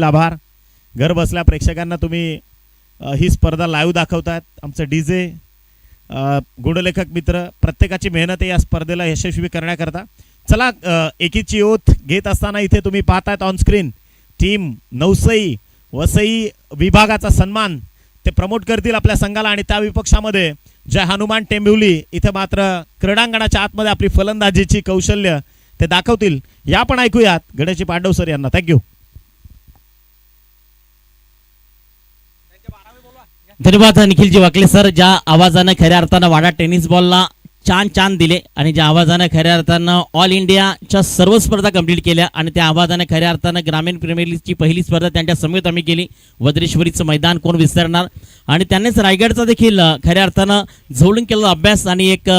आभार. घर बसल्या प्रेक्षकांना तुम्ही ही स्पर्धा लाईव्ह दाखवतात. आमचं डीजे गुणलेखक मित्र प्रत्येकाची मेहनत आहे या स्पर्धेला यशस्वी करण्याकरता. चला एकीची ओथ घेत असताना इथे तुम्ही पाहतायत ऑन स्क्रीन टीम नवसई वसई विभागाचा सन्मान ते प्रमोट करतील आपल्या संघाला आणि त्या विपक्षामध्ये जय हनुमान टेंबिवली इथे मात्र क्रीडांगणाच्या आतमध्ये आपली फलंदाजीची कौशल्य ते दाखवतील. या पण ऐकूयात गणेश पांडव सर यांना. थँक्यू. धन्यवाद निखिलजी वाकले सर. ज्या आवाजानं खऱ्या अर्थानं वाडा टेनिस बॉलला चान दिले आणि ज्या आवाजानं खऱ्या अर्थानं ऑल इंडियाच्या सर्व स्पर्धा कंप्लीट केल्या आणि त्या आवाजानं खऱ्या अर्थानं ग्रामीण प्रीमियर लीगची पहिली स्पर्धा त्यांच्या समेत आम्ही केली. वज्रेश्वरीचं मैदान कोण विसरणार आणि त्यांनीच रायगडचा देखील खऱ्या अर्थानं झोडून केलेला अभ्यास आणि एक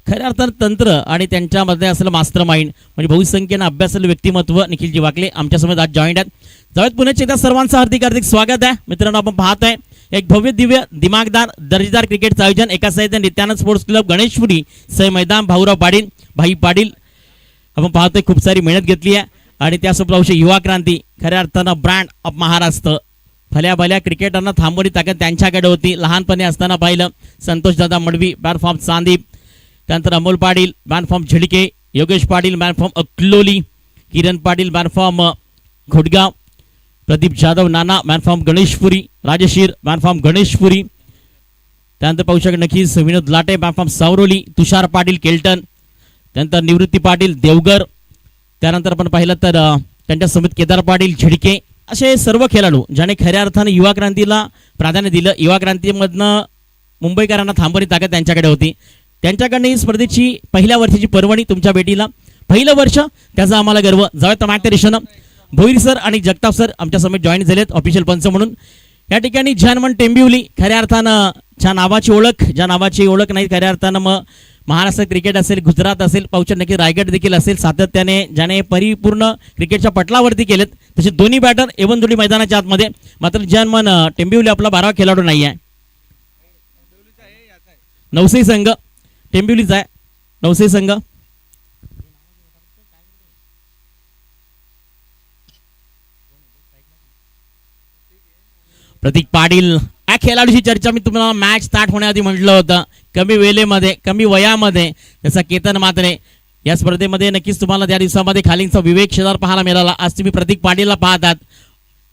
खऱ्या अर्थानं तंत्र आणि त्यांच्यामध्ये असलेलं मास्टर माइंड म्हणजे बहुसंख्येनं अभ्यासलेलं व्यक्तिमत्व निखिलजी वाकले आमच्यासमोर आज जॉईंट आहेत. जाऊयात पुण्याच्या एकदा सर्वांचं हार्दिक स्वागत आहे. मित्रांनो आपण पाहत आहे एक भव्य दिव्य दिमागदार दर्जेदार क्रिकेटचं आयोजन एका साहित्य नित्यानंद स्पोर्ट्स क्लब गणेशपुरी सह मैदान भाऊराव पाटील भाई पाटील आपण पाहतोय खूप सारी मेहनत घेतली आहे आणि त्यासोबत युवा क्रांती खऱ्या अर्थानं ब्रँड ऑफ महाराष्ट्र भल्या भल्या क्रिकेटरना थांबवली ताकद त्यांच्याकडे होती. लहानपणी असताना पाहिलं संतोषदादा मडवी बॅट फॉर्म चांदीप त्यानंतर Amol Patil bat from Zidke Yogesh Patil bat from Akloli Kiran Patil bat from घोटगाव Pradeep Jadhav Nana man from Ganeshpuri Rajshir man from Ganeshpuri त्यानंतर पाहू शकता नक्कीच विनोद लाटे मॅन फॉर्म सावरोली तुषार पाटील केल्टन त्यानंतर निवृत्ती पाटील देवगर त्यानंतर आपण पाहिलं तर त्यांच्या समेत केदार पाटील झिडके असे सर्व खेळाडू ज्याने खऱ्या अर्थाने युवा क्रांतीला प्राधान्य दिलं. युवा क्रांतीमधनं मुंबईकरांना थांबवली ताकद त्यांच्याकडे होती. त्यांच्याकडनं ही स्पर्धेची पहिल्या वर्षाची पर्वणी तुमच्या भेटीला पहिलं वर्ष त्याचा आम्हाला गर्व. जाऊयात मागच्या दिशेनं भोईर सर आणि जगताप सर आमच्या समेत जॉईन झालेत ऑफिशियल पंच म्हणून. या ठिकाणी जनमन टेंबिवली खऱ्या अर्थानं ज्या नावाची ओळख नाही खऱ्या अर्थानं मग महाराष्ट्र क्रिकेट असेल गुजरात असेल पाहुच्या नक्की रायगड देखील असेल सातत्याने ज्याने परिपूर्ण क्रिकेटच्या पटलावरती केलेत तसे दोन्ही बॅटर एवन जोडी मैदानाच्या आतमध्ये. मात्र जनमन टेंबिवली आपला 12वा खेळाडू नाही आहे. नवसई संघ टेंबिवलीचा आहे. नवसई संघ प्रतीक पाटील या खेळाडूची चर्चा मी तुम्हाला मॅच स्टार्ट होण्याआधी म्हटलं होतं. कमी वेळेमध्ये कमी वयामध्ये जसा केतन मात्रे या स्पर्धेमध्ये नक्कीच तुम्हाला त्या दिवसामध्ये खालींचा विवेक शेजारी पाहायला मिळाला. आज तुम्ही प्रतीक पाटीलला पाहतात.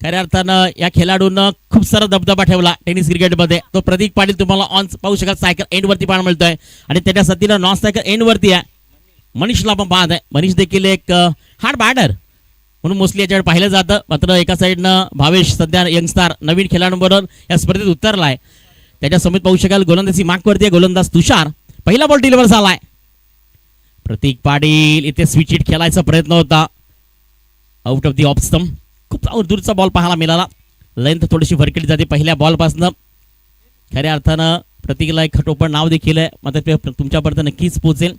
खऱ्या अर्थानं या खेळाडूंना खूप सारा दबदबा ठेवला टेनिस क्रिकेटमध्ये. तो प्रतीक पाटील तुम्हाला ऑन पाहू शकाल सायकल एंडवरती पाहायला मिळतोय आणि त्याच्या साथीला नॉन सायकल एंडवरती आहे. मनीषला आपण पाहत आहे. मनीष देखील एक हार्ड बॅटर म्हणून मोस्टली याच्याकडे पाहिलं जातं. मात्र एका साईडनं भावेश सध्या यंगस्टार नवीन खेळाडूंबरोबर या स्पर्धेत उतरलाय. त्याच्या समेत पाहू शकाल गोलंदाजी मार्कवरती आहे गोलंदाज तुषार. पहिला बॉल डिलिव्हर झालाय. प्रतीक पाटील इथे स्विच हिट खेळायचा प्रयत्न होता out of the off stump. खूप दूरचा बॉल पाहायला मिळाला. लेंथ थोडीशी भरकटी जाते पहिल्या बॉलपासनं. खऱ्या अर्थानं प्रतीकला एक खटोपण नाव देखील आहे. मात्र ते तुमच्यापर्यंत नक्कीच पोहोचेल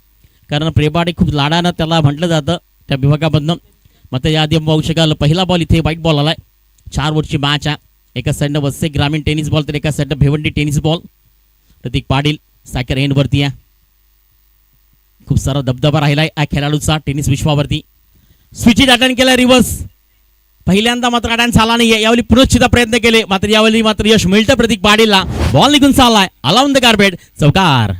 कारण प्रेमाडे खूप लाडानं त्याला म्हटलं जातं त्या विभागामधनं. मात्र याआधी पाहू शकाल पहिला बॉल इथे व्हाईट बॉल आलाय. 4 ओव्हरची मॅच आहे. एका साईडनं वसई ग्रामीण टेनिस बॉल तर एका साईडनं भिवंडी टेनिस बॉल. प्रतीक पाटील सायकल एंडवरती आहे. खूप सारा दबदबा राहिलाय या खेळाडूचा टेनिस विश्वावरती. स्विच अटेंड केलाय रिव्हर्स. पहिल्यांदा मात्र अटेंड झाला नाही. यावेळी पुनश्चित प्रयत्न केले मात्र यावेळी मात्र यश मिळतं प्रतीक पाटीलला. बॉल निघून चाललाय अलाउन द कार्पेट चौकार.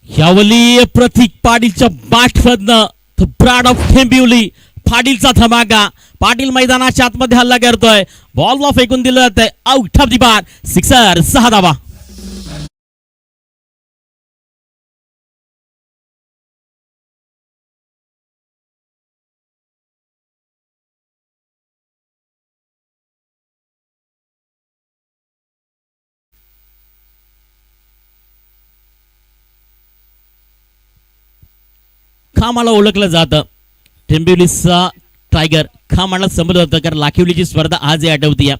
यावली प्रतीक पाटीलच्या बॅटमधनं ब्रँड ऑफ टेंबिवली पाटीलचा धमाका. पाटील मैदानाच्या आतमध्ये हल्ला करतोय. बॉलला फेकून दिलं जातंय out of the bar. Sixer 6 धावा. खामाला ओळखलं जातं टेंबिवलीचा टायगर. खामाला समजलं होतं कारण लाखिवलीची स्पर्धा आज आठवतीये.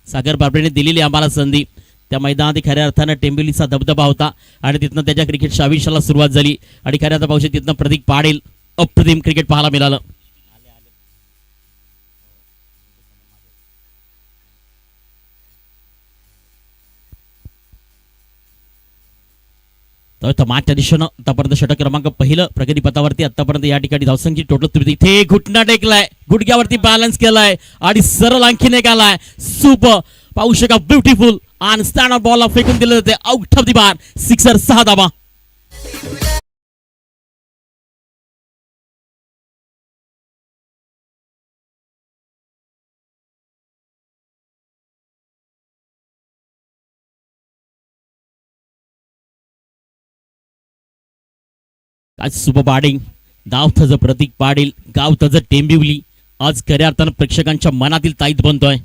सागर बापरेने दिलेली आम्हाला संधी त्या मैदानात खऱ्या अर्थानं टेंबिवलीचा दबदबा होता आणि तिथनं त्याच्या क्रिकेटच्या आयुष्याला सुरुवात झाली आणि खऱ्या अर्थानं पाहू तिथनं प्रतीक पाटील अप्रतिम क्रिकेट पाहायला मिळालं. तर मागच्या दिशेनं आतापर्यंत षटक क्रमांक पहिलं प्रगतीपथावरती आतापर्यंत या ठिकाणी धावसंख्येची टोटल इथे घुटणा टेकलाय, गुडघ्यावरती बॅलन्स केलाय आणि सरळ आणखीन एक आलाय. सुपर पाहू शका, ब्युटिफुल आणि स्टँड अप बॉलला फेकून दिले जाते out of the bar, sixer 6 धावा. आज सुपर बॅटिंग, गाव तज प्रतीक पाटील, गाव तज टेंबिवली आज खऱ्या अर्थानं प्रेक्षकांच्या मनातील ताईत बनतोय.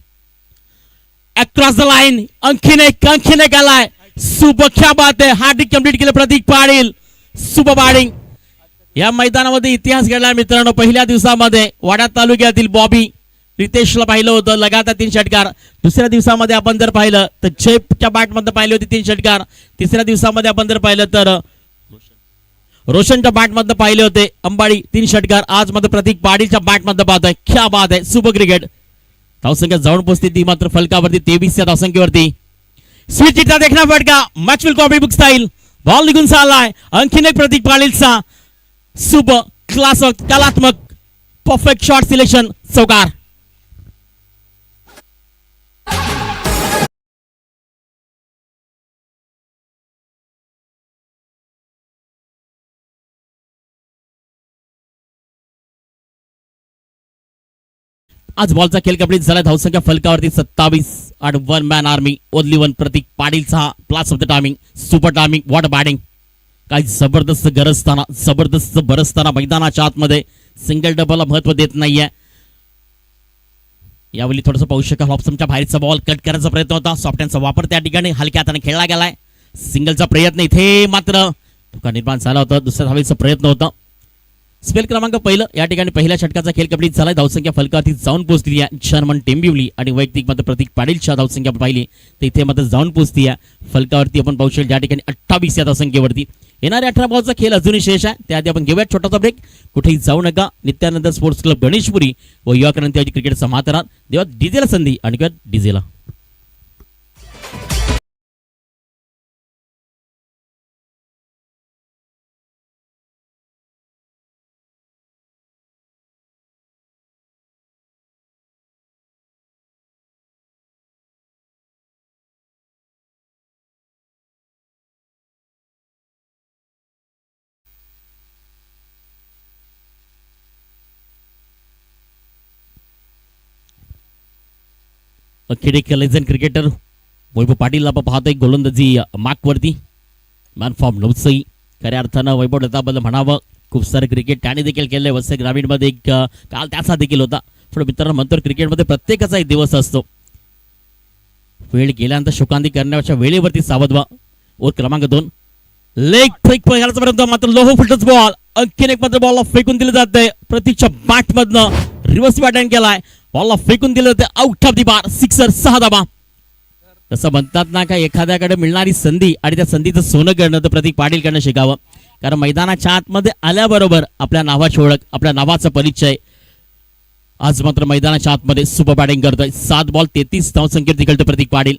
अक्रॉस द लाईन आणखीन एक आलाय. सुपर, क्या बात आहे, हार्दिक कंप्लीट केलं प्रतीक पाटील. Super batting. या मैदानामध्ये इतिहास घडला मित्रांनो. पहिल्या दिवसामध्ये वाडा तालुक्यातील बॉबी रितेशला पाहिलं होतं लगातार 3 षटकार. दुसऱ्या दिवसामध्ये आपण जर पाहिलं तर जयच्या बॅटमध्ये पाहिले होते 3 षटकार. तिसऱ्या दिवसामध्ये आपण जर पाहिलं तर रोशनच्या बॅटमध्ये पाहिले होते अंबाडी 3 षटकार. आज मध्ये प्रतीक पाटीलच्या बॅटमध्ये पाहतोय. क्या बात आहे, सुपर क्रिकेट. धावसंख्या जाऊन पोहोचते ती मात्र फलकावरती 23 या धावसंख्येवरती. स्विच हिटचा देखना फटका, match will copy book style. Ball निघून चाललाय आणखीन एक प्रतीक पाटीलचा सुपर क्लास, कलात्मक परफेक्ट शॉट सिलेक्शन, चौकार. आज बॉलचा खेळ कंप्लीट झाला. धावसंख्या फलकावरती 27 आणि 1 मॅन आर्मी ओनली 1 प्रतीक पाटीलचा प्लास of the timing. Super timing, what batting. काही जबरदस्त गरजताना, जबरदस्त बरसताना मैदानाच्या आतमध्ये सिंगल डबलला महत्व देत नाहीये. यावेळी थोडंसं पाहू शकाल, ऑप्शनच्या बाहेरचा बॉल कट करायचा प्रयत्न होता. सॉफ्टहँडचा वापर त्या ठिकाणी हलक्या हाताने खेळला गेलाय. सिंगलचा प्रयत्न इथे मात्र धोका निर्माण झाला होता. दुसऱ्या धावेचा प्रयत्न होता. स्पेल क्रमांक पहिलं या ठिकाणी पहिल्या षटकाचा खेळ कंप्लीट झालाय. धावसंख्या फलकावरती जाऊन पोहोचली आहे जर्मन टेंबिवली आणि वैयक्तिक मध्ये प्रतीक पाटीलच्या धावसंख्या पाहिली तर इथे मात्र जाऊन पोहोचती आहे फलकावरती. आपण पाहू शकतो या ठिकाणी 28 या धावसंख्येवरती. येणाऱ्या 18 बॉलचा खेळ अजूनही शेष आहे. त्याआधी आपण घेऊया छोटासा ब्रेक. कुठेही जाऊ नका. नित्यानंद स्पोर्ट्स क्लब गणेशपुरी व युवा क्रांती क्रिकेटचा मातरा देवा डीजेला संधी आणि डीजेला अखेर एक लेजंड क्रिकेटर वैभव पाटील आपण पाहतोय गोलंदाजी मार्कवरती. Man form नवसई. खऱ्या अर्थानं वैभव दत्ताबद्दल म्हणावं, खूप सारं क्रिकेट त्याने देखील केलंय. वसई ग्रामीणमध्ये एक काल त्याचा देखील होता. थोडं मित्रांनो म्हणतो क्रिकेटमध्ये प्रत्येकाचा एक दिवस असतो. वेळ गेल्यानंतर शोकांती करण्याच्या वेळेवरती सावध व्हा. ओव्हर क्रमांक 2 लेग फेक पर्यंत मात्र लोह फुटच बॉल आणखीन एक मात्र बॉलला फेकून दिलं जातंय. प्रतीकच्या बॅटमधनं रिव्हर्स बॅटिंग केलाय. बॉलला फेकून दिलं जाते out of the bar, sixer 6 धावा. तसं म्हणतात ना का एखाद्याकडे मिळणारी संधी आणि त्या संधीचं सोनं करणं तर प्रतीक पाटील करणं शिकावं. कारण मैदानाच्या आतमध्ये आल्याबरोबर आपल्या नावाची ओळख, आपल्या नावाचा परिचय. आज मात्र मैदानाच्या आतमध्ये सुपर बॅटिंग करतोय. 7 बॉल 33 धावसंख्येत निघतो प्रतीक पाटील.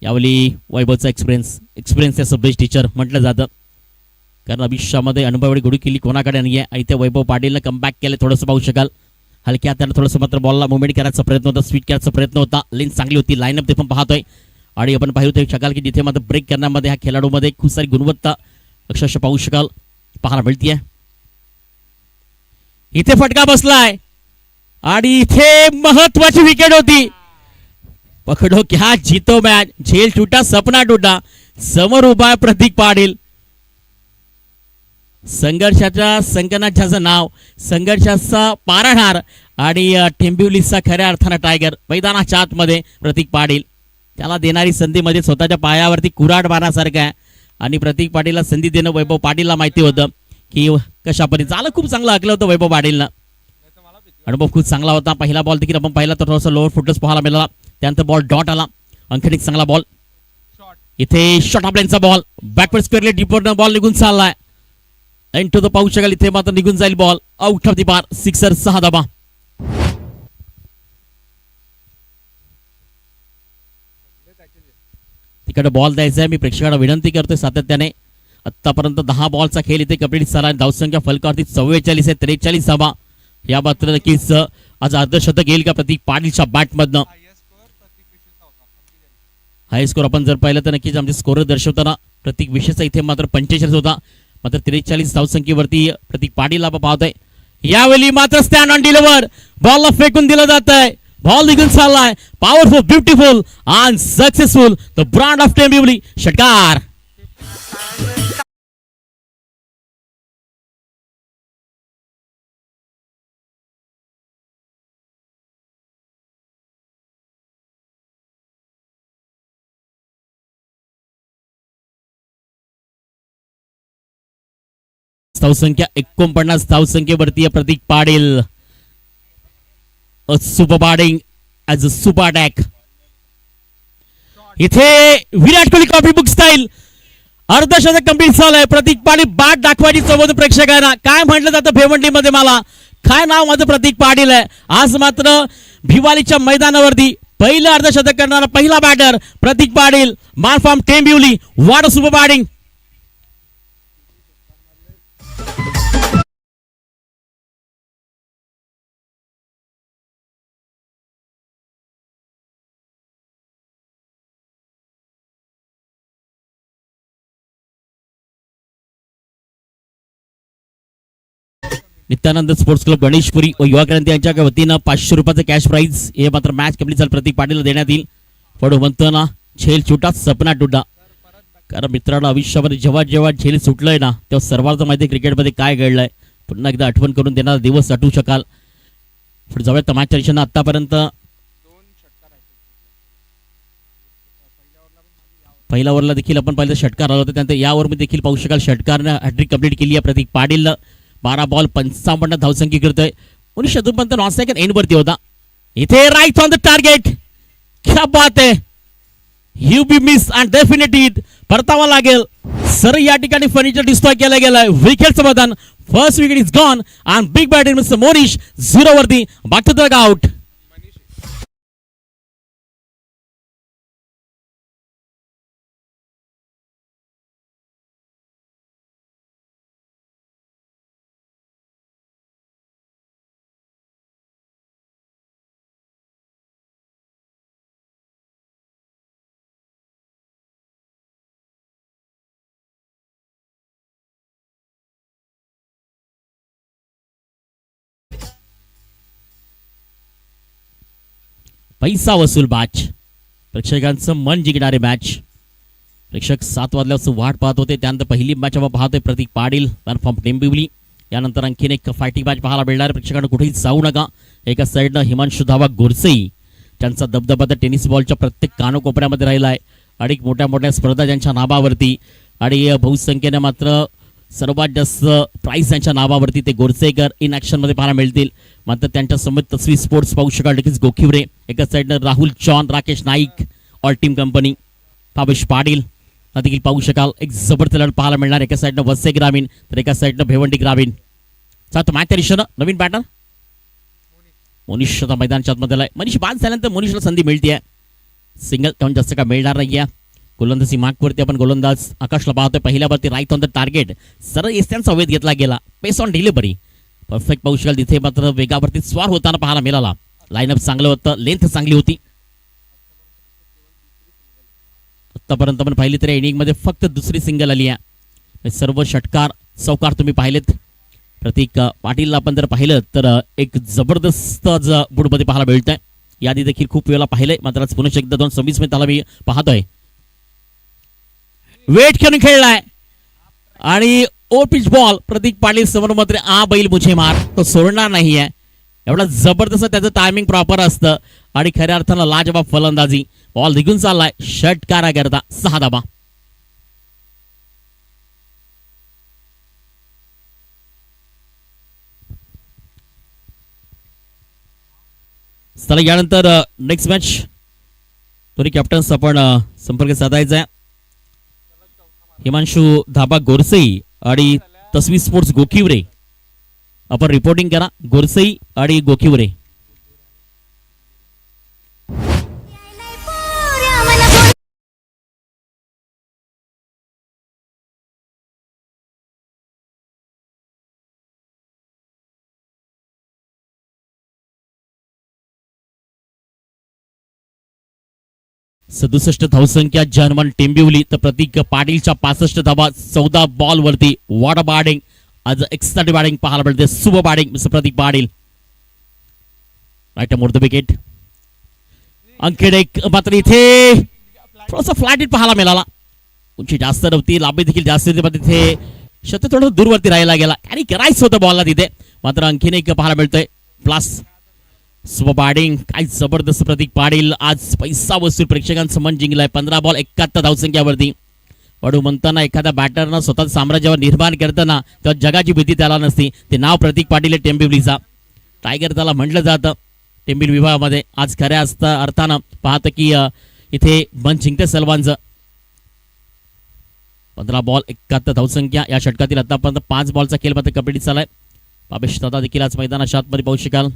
यावेळी वैभवचा एक्सपिरियन्स याचं बेस्ट टीचर म्हटलं जातं. कारण आयुष्यामध्ये अनुभवाची गुढी केली कोणाकडे नाही आहे. आणि त्या वैभव पाटीलनं कमबॅक केलं. थोडंसं पाहू शकाल हलक्या हाताने थोडंसं मात्र बॉलला मुवमेंट करायचा प्रयत्न होता, स्वीट करायचा प्रयत्न होता. लेन्थ चांगली होती. लाईनअप ते पण पाहतोय आणि आपण पाहू शकाल की जिथे मात्र ब्रेक करण्यामध्ये ह्या खेळाडूमध्ये खूप सारी गुणवत्ता अक्षरशः पाहू शकाल पाहायला मिळतीये. इथे फटका बसलाय आणि इथे महत्वाची विकेट होती. पकडो क्या जीतो मॅच, झेल टूटा सपना टूटा. समोर उभा प्रतीक पाटील. संघर्षाच्या संकनाच्याचं नाव, संघर्षाचा पारणहार आणि टेंबिवलीचा खऱ्या अर्थानं टायगर. मैदानाच्या आतमध्ये प्रतीक पाटील. त्याला देणारी संधीमध्ये स्वतःच्या पायावरती कुऱ्हाड मारण्यासारखं आहे. आणि प्रतीक पाटीलला संधी देणं वैभव पाटीलला माहिती होतं की कशा पद्धतीने झालं. खूप चांगलं ऐकलं होतं वैभव पाटीलनं. अनुभव खूप चांगला होता. पहिला बॉल देखील आपण पाहिला तर थोडासा लोअर फुटस पाहायला मिळाला. त्यानंतर बॉल डॉट आला. आणखीन एक चांगला बॉल. इथे शॉर्ट ऑफ बॉल बॅकवर्ड स्क्वेअरले डीपरनं बॉल निघून चाललाय. एंड टू द पाहू शकाल इथे मात्र निघून जाईल ball. Out of the bar. Sixer. 6 धाबा. तिकडे बॉल द्यायचा आहे. मी प्रेक्षकांना विनंती करतोय सातत्याने. आतापर्यंत 10 बॉलचा खेळ इथे कंप्लीट झाला. धावसंख्या फलकावरती 44 आहे. 43 धाबा. या मात्र नक्कीच आज अर्धशतक येईल का प्रतीक पाटीलच्या बॅटमधनं. हाय स्कोर आपण जर पाहिलं तर नक्कीच आमचे स्कोर दर्शवताना प्रतीक विशेषचा इथे मात्र 45 होता. मात्र 43 धावसंख्येवरती प्रतीक पाटील आपण पाहतोय. यावेळी मात्र स्टँड ऑन डिलिव्हर. बॉलला फेकून दिलं जात आहे. बॉल निघून चाललाय. Powerful, beautiful and successful. The brand of Tembivli. षटकार. धावसंख्या 49 धावसंख्येवरती Prateek Patil. Super batting as a super attack. इथे Virat Kohli copy book style. अर्धशतक कंप्लीट झालंय. प्रतीक पाटील बॅट दाखवायची चौबत प्रेक्षकांना. काय म्हटलं जातं भिवंडीमध्ये मला. काय नाव माझं प्रतीक पाटील आहे. आज मात्र भिवालीच्या मैदानावरती पहिलं अर्धशतक करणारा पहिला batter Prateek Patil. Man from Tembivli. What a super batting. Nityanand sports club Ganeshpuri व युवा क्रांती यांच्या वतीनं 500 रुपयाचं कॅश प्राइज हे मात्र मॅच कंप्लीट झालं प्रतीक पाटीलला देण्यात येईल. पण म्हणतो ना झेल छुटा सपना टुटा. कारण मित्रांनो आयुष्यामध्ये जेव्हा जेव्हा झेल सुटलंय ना तेव्हा सर्वांचं माहिती क्रिकेटमध्ये काय घडलंय. पुन्हा एकदा आठवण करून देणारा दिवस आठवू शकाल. पण जवळ तमाच्या दिशेनं आतापर्यंत पहिल्या ओव्हरला देखील आपण पाहिलं षटकार आला होता. त्यानंतर या ओव्हरमध्ये देखील पाहू शकाल षटकारनं हॅट्रिक कंप्लीट केली आहे प्रतीक पाटीलनं. 12 बॉल 55 धावसंख्या करतोय. 19 नॉन सेकंड एंड वरती होता. इथे राईट ऑन द टार्गेट. क्या बात आहे. You be miss and definitely परतावा लागेल. सर या ठिकाणी फर्निचर डिस्ट्रॉय केला गेलाय. विकेटचं मैदान. First wicket is gone and big batting mister Monish 0 वरती. Back to the out. पैसा वसूल मॅच. प्रेक्षकांचं मन जिंकणारे मॅच. प्रेक्षक 7 वाजल्यापासून वाट पाहत होते. त्यानंतर पहिली मॅच आपण पाहतोय प्रतीक पाटील फ्रॉम टेंबिवली. यानंतर आणखीन एक फायटिंग मॅच पाहायला मिळणार. प्रेक्षकांना कुठेही जाऊ नका. एका साईडनं हिमांशु धावा गोरसई त्यांचा दबदबा तर टेनिस बॉलच्या प्रत्येक कानोकोपऱ्यामध्ये राहिला आहे. आणि मोठ्या मोठ्या स्पर्धा ज्यांच्या नावावरती आणि बहुसंख्येने मात्र सर्वात जास्त प्राइस यांच्या नावावरती ते गोरसेकर इन ॲक्शनमध्ये पाहायला मिळतील. मात्र त्यांच्या समोर तस्वीर स्पोर्ट्स पाहू शकाल. नक्कीच गोखिवरे एका साईडनं Rahul Chauhan, Rakesh Naik all team company, Bhavesh Patil देखील पाहू शकाल. एक जबरदस्त लढत पाहायला मिळणार. एका साईडनं वसई ग्रामीण तर एका साईडनं भिवंडी ग्रामीण. सात मॅच दिशेनं नवीन बॅटर मोनिशचा मैदानच्या आतमध्ये. मनीष बाद झाल्यानंतर मोनिशला संधी मिळते. सिंगल त्याहून जास्त का मिळणार नाही आहे. गोलंदाजी मार्कवरती आपण गोलंदाज आकाशला पाहतोय. पहिल्यावरती राईट ऑन द टार्गेट. सरळ एस्त्यांचा वेध घेतला गेला. पेस ऑन डिलिव्हरी परफेक्ट पाहू शकाल. तिथे मात्र वेगावरती स्वार होताना पाहायला मिळाला. लाईनअप चांगलं होतं. लेंथ चांगली होती. आतापर्यंत आपण पाहिली तर इनिंगमध्ये फक्त दुसरी सिंगल आली आहे. सर्व षटकार चौकार तुम्ही पाहिलेत. प्रतीक पाटीलला आपण जर पाहिलं तर एक जबरदस्त बुडमध्ये पाहायला मिळतंय. यादी देखील खूप वेळेला पाहिलंय. मात्र आज पुन्हा एकदा 226 त्याला मी पाहतोय. वेट करून खेळलाय आणि ओ पिच बॉल प्रतीक पाटील समोर मात्र आ बैल मुझे मार तो सोडणार नाहीये. एवढा जबरदस्त त्याचं टायमिंग प्रॉपर असतं आणि खऱ्या अर्थानं लाजवाब फलंदाजी. बॉल निघून चाललाय षटकारा करता 6 धाबा. चला यानंतर नेक्स्ट मॅच दोन्ही कॅप्टन्स आपण संपर्क साधायचा आहे. हिमांशु धाबा गोरसई आणि तस्वी स्पोर्ट्स गोकिवरे आपण रिपोर्टिंग करा. गोरसई आणि गोकिवरे. सदुसष्ट धावसंख्या जर्मन टेंबिवली तर प्रतीक पाटीलच्या 65 धावा 14 बॉल वरती. What a batting. आज एक्स्ट्रा बॅटिंग पाहायला मिळते. Super batting mister Prateek Patil. Right more the wicket. Ankit एक मात्र इथे थोडासा फ्लॅट हिट पाहायला मिळाला. उंची जास्त नव्हती, लांबी देखील जास्त होती, पण तिथे शत थोडं दूरवरती राहायला गेला. आणि करायचं होतं बॉलला तिथे, मात्र आणखीन एक पाहायला मिळतंय. Plus super batting. काय जबरदस्त प्रतीक पाटील आज पैसा वसूल प्रेक्षकांचं मन जिंकलाय. 15 बॉल 71 धावसंख्यावरती. वडू म्हणताना एखाद्या बॅटरनं स्वतः साम्राज्यावर निर्माण करताना तेव्हा जगाची भीती त्याला नसती. ते नाव प्रतीक पाटील आहे टेंबिवलीचा. टायगर त्याला म्हटलं जातं टेंबिवली विभागामध्ये. आज खऱ्या अर्थानं पाहतं की इथे मन जिंकते सलवानचं. 15 बॉल 71 धावसंख्या. या षटकातील आतापर्यंत 5 बॉलचा खेळ मात्र कंप्लीट झालाय. बाबेश दादा देखील आज मैदानाच्या आतमध्ये पाहू शकाल.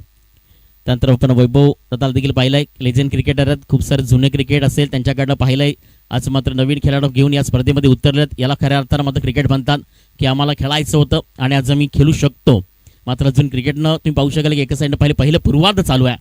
त्यानंतर आपण वैभव दादा देखील पाहिलंय. लेजेंड क्रिकेटर आहेत, खूप सारे जुने क्रिकेट असेल त्यांच्याकडनं पाहिलंय. आज मात्र नवीन खेळाडू घेऊन या स्पर्धेमध्ये उतरलेत. याला खऱ्या अर्थानं मात्र क्रिकेट म्हणतात की आम्हाला खेळायचं होतं आणि आज आम्ही खेळू शकतो. मात्र अजून क्रिकेटनं तुम्ही पाहू शकाल की एका साईडनं पहिलं पूर्वार्ध चालू आहे.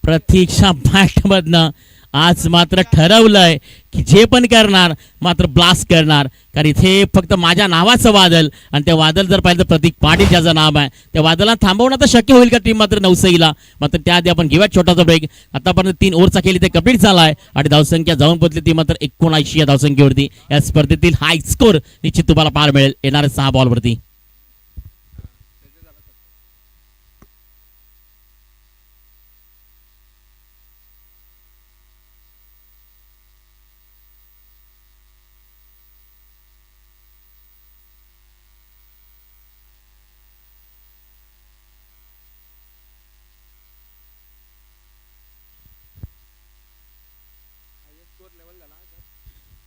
प्रतीक्षा बॅटमधनं आज मात्र ठरवलंय की जे पण करणार मात्र ब्लास्ट करणार. कारण इथे फक्त माझ्या नावाचं वादल आणि त्या वादल जर पाहिलं तर प्रतीक पाटील ज्याचं नाव आहे त्या वादळाला थांबवणं तर शक्य होईल का टीम मात्र नवसईला. मात्र त्याआधी आपण घेऊया छोटासा ब्रेक. आतापर्यंत 3 ओव्हरचा खेळ इथे कंप्लीट झालाय आणि धावसंख्या जाऊन पोहोचली ती मात्र 79 या धावसंख्येवरती. या स्पर्धेतील हाय स्कोर निश्चित तुम्हाला पाहायला मिळेल येणाऱ्या 6 बॉलवरती.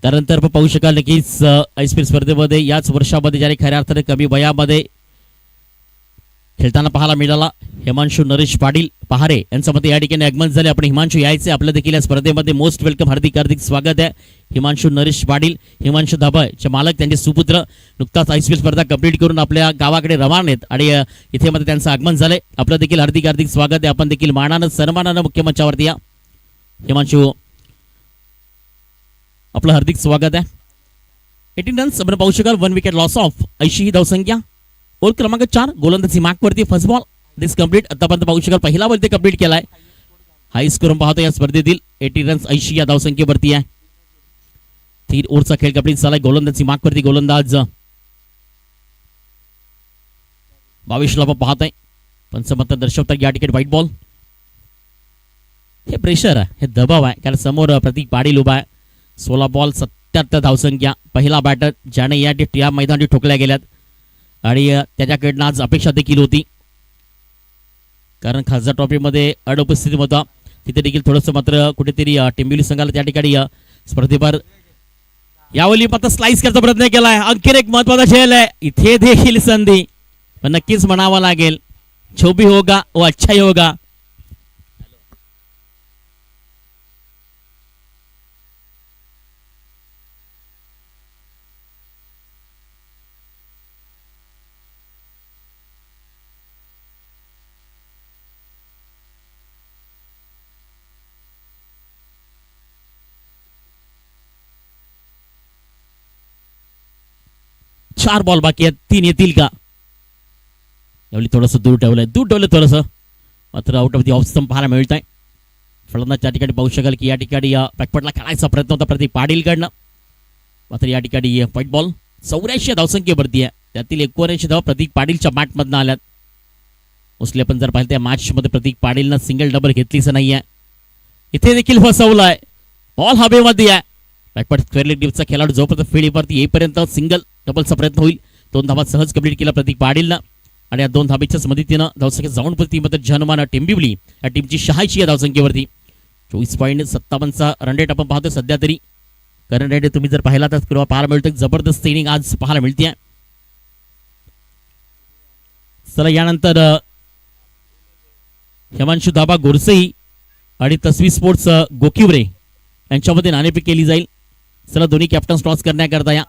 त्यानंतर आपण पाहू शकाल नक्कीच आयपीएल स्पर्धेमध्ये याच वर्षामध्ये ज्याने खऱ्या अर्थाने कमी वयामध्ये खेळताना पाहायला मिळाला हिमांशु नरेश पाटील पहारे यांचं मते या ठिकाणी आगमन झाले. आपण हिमांशु यायचे आपल्या देखील या स्पर्धेमध्ये. मोस्ट वेलकम, हार्दिक हार्दिक स्वागत आहे. हिमांशु नरेश पाटील, हिमांशु धाबाचे मालक, त्यांचे सुपुत्र नुकताच आयपीएल स्पर्धा कंप्लीट करून आपल्या गावाकडे रवाना आहेत आणि इथे मध्ये त्यांचं आगमन झालंय. आपलं देखील हार्दिक हार्दिक स्वागत आहे. आपण देखील मानानं सन्मानानं मुख्य मंचावरती या. हिमांशु आपलं हार्दिक स्वागत आहे. 18 रन्स आपण पाहू शकाल. 1 विकेट लॉस ऑफ 80 ही धावसंख्या. ओव्हर क्रमांक 4 गोलंदाजी मार्कवरती फर्स्ट बॉल दिस कंप्लीट. आतापर्यंत पाहू शकाल पहिला बॉल ते कंप्लीट केलाय. हाय स्कोर पाहतो या स्पर्धेतील 80 रन्स 80 या धावसंख्येवरती आहे. 3 ओव्हरचा खेळ कंप्लीट झालाय. गोलंदाजी मार्कवरती गोलंदाज 22 ला पाहताय. पंचमत दर्शवतात या ठिकाणी व्हाईट बॉल. हे प्रेशर आहे, हे दबाव आहे, कारण समोर प्रतीक पाटील उभा आहे. 16 बॉल 77 धावसंख्या. पहिला बॅटर ज्याने या मैदानी ठोकल्या गेल्यात आणि त्याच्याकडनं आज अपेक्षा देखील होती, कारण खासदार ट्रॉफीमध्ये अनुपस्थिती होता. तिथे देखील थोडंसं मात्र कुठेतरी टेंबिवली संघाला त्या ठिकाणी स्पर्धेवर यावेळी मात्र स्लाइस करण्याचा प्रयत्न केलाय. आणखीन एक महत्वाचा खेळ आहे इथे देखील संधी, पण नक्कीच म्हणावं लागेल जो भी होगा वो अच्छा ही होगा. चार बॉल बाकी आहेत, 3 येतील का. यावेळी थोडंसं दूर ठेवलं थोडंसं, मात्र out of the off stump पाहायला मिळत आहे. फलंदाज त्या ठिकाणी पाहू शकाल की या ठिकाणी बॅकपटला खेळायचा प्रयत्न होता प्रतीक पाटीलकडनं, मात्र या ठिकाणी व्हाईट बॉल. 84 धावसंख्येवरती आहे, त्यातील 79 धावा प्रतीक पाटीलच्या बॅटमधनं आल्यात. उसले पण जर पाहिलं त्या मॅचमध्ये प्रतीक पाटीलनं सिंगल डबल घेतलीच नाही आहे. इथे देखील फसवलाय. बॉल हवेमध्ये आहे. बॅकपट स्क्वेअर टीमचा खेळाडू जोपर्यंत फील्डवरती येईपर्यंत सिंगल डबलचा प्रयत्न होईल. 2 धावा सहज कंप्लीट केला प्रतीक पाटीलनं आणि या 2 धाबेच्याच मदतीनं धावसंख्या जाऊन प्रति मध्ये जनमान टेंबिवली या टीमची 86 या धावसंख्येवरती. 24.57चा रन रेट आपण पाहतोय सध्या तरी. करण रेड्डी तुम्ही जर पाहिला तर किंवा पाहायला मिळतं जबरदस्त इनिंग आज पाहायला मिळते. चला यानंतर हिमांशु धाबा गोरसई आणि तस्वी स्पोर्ट्स गोकिवरे यांच्यामध्ये नाणेफेक केली जाईल. चला दोन्ही कॅप्टन्स टॉस करण्याकरता या.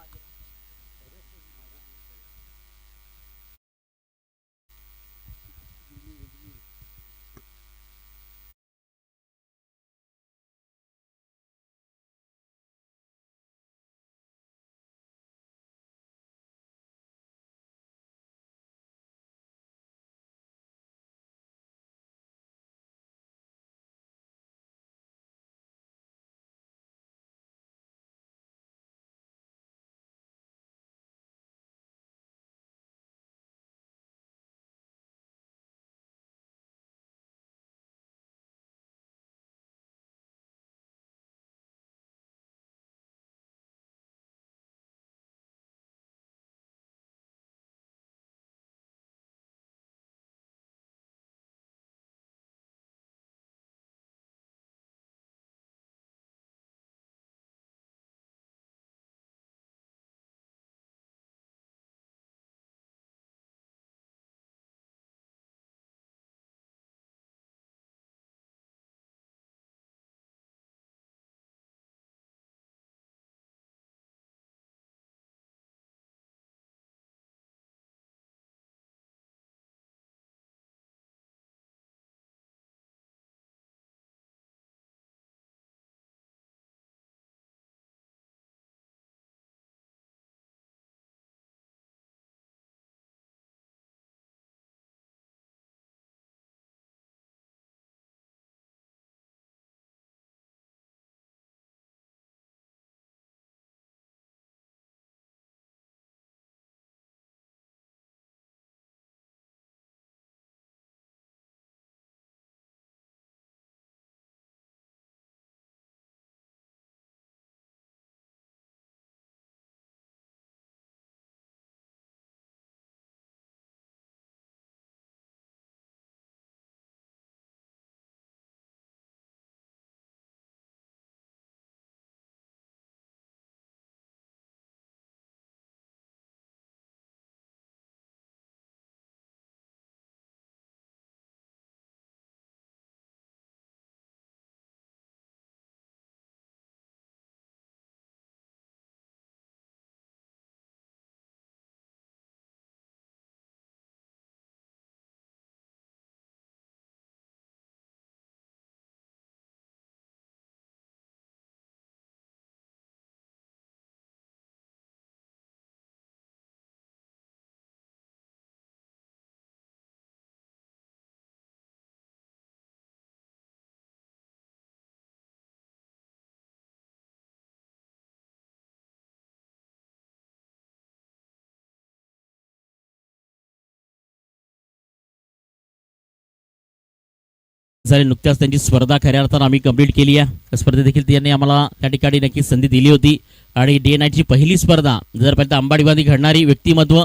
झाले नुकत्याच त्यांची स्पर्धा खऱ्या अर्थानं आम्ही कंप्लीट केली आहे. स्पर्धेत देखील त्यांनी आम्हाला त्या ठिकाणी नक्कीच संधी दिली होती आणि डे नाईटची पहिली स्पर्धा जर पाहिजे अंबाडीमध्ये घडणारी व्यक्तिमत्व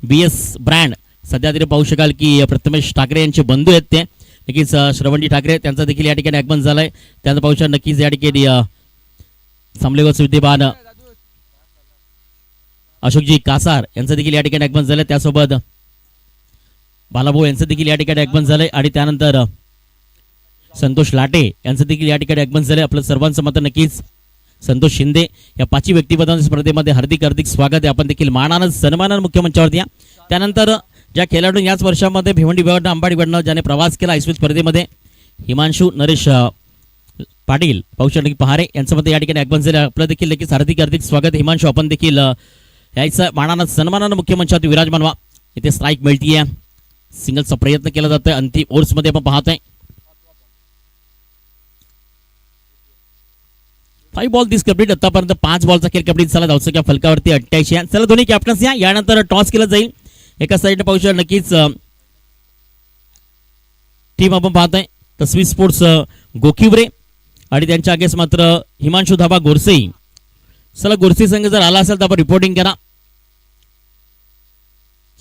BS ब्रँड सध्या तरी पाहू शकाल की प्रथमेश ठाकरे यांचे बंधू आहेत ते नक्कीच श्रवणजी ठाकरे त्यांचा देखील या ठिकाणी आगमन झालंय. त्यांचा पाहू शकाल नक्कीच या ठिकाणी समलेगावचे विद्यमान अशोकजी कासार यांचं देखील या ठिकाणी आगमन झालंय. त्यासोबत बालाभाऊ यांचं देखील या ठिकाणी आगमन झालंय आणि त्यानंतर संतोष लाटे यांचं देखील या ठिकाणी आगमन झालंय. आपलं सर्वांचं मत नक्कीच संतोष शिंदे या 5 व्यक्तिमत्वांच्या स्पर्धेमध्ये हार्दिक हार्दिक स्वागत आहे. आपण देखील मानानं सन्मानानं मुख्य मंचावरती या. त्यानंतर ज्या खेळाडूंनी याच वर्षामध्ये भिवंडी विभागानं अंबाडीवरनं ज्याने प्रवास केला आयस्वी स्पर्धेमध्ये हिमांशु नरेश पाटील पाहू शकता की पहारे यांचं मत या ठिकाणी आगमन झालं. आपलं देखील नक्कीच हार्दिक हार्दिक स्वागत. हिमांशु आपण देखील यायचं मानानं सन्मानानं मुख्य मंचावरती विराजमान व्हा. इथे स्ट्राईक मिळतीये. सिंगलचा प्रयत्न केला जातोय. अंतिम ओव्हर्समध्ये आपण पाहतोय 5 बॉल दिस कंप्लीट. आतापर्यंत 5 बॉलचा खेळ कंप्लीट झाला. धावसंख्या फलकावरती 88. चला दोन्ही कॅप्टन्स या. यानंतर टॉस केलं जाईल. एका साईडने पाहू शकता नक्कीच टीम आपण पाहतोय तस्वी स्पोर्ट्स गोकिवरे आणि त्यांच्या अगेन्स्ट मात्र हिमांशु धाबा गोरसई. चला गोरसई संघ जर आला असेल तर आपण रिपोर्टिंग करा.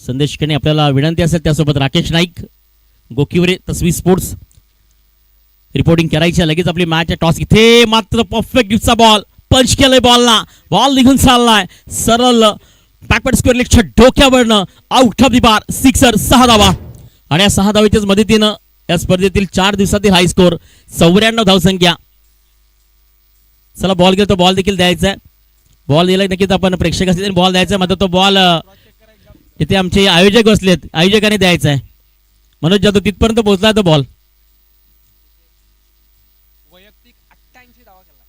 संदेश केने आपल्याला विनंती असेल. त्यासोबत राकेश नाईक गोकिवरे तस्वी स्पोर्ट्स रिपोर्टिंग करायची. लगेच आपली मॅच टॉस. इथे मात्र परफेक्ट गिफ्टचा बॉल पंच केलंय बॉलला, बॉल निघून चाललाय सरळ बॅकवर्ड स्क्वेअर लेगच्या डोक्यावरनं out of the bar, sixer, 6 धावा. आणि या 6 धावेच्याच मदतीनं या स्पर्धेतील 4 दिवसातील हाय स्कोर 94 धावसंख्या. चला बॉल गेला, तो बॉल देखील द्यायचा आहे. बॉल दिला नक्कीच आपण प्रेक्षकांनी बॉल द्यायचा, मात्र तो बॉल इथे आमचे आयोजक बसलेत, आयोजकांनी द्यायचा आहे. मनोज जाधव तिथपर्यंत पोहोचला तो बॉल.